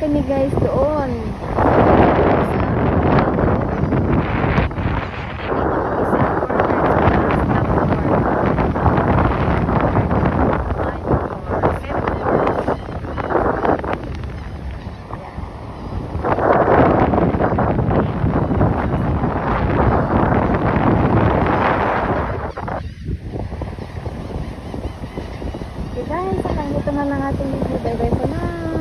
kami guys doon. Okay guys, hanggang dito na lang ating video. Bye bye po na.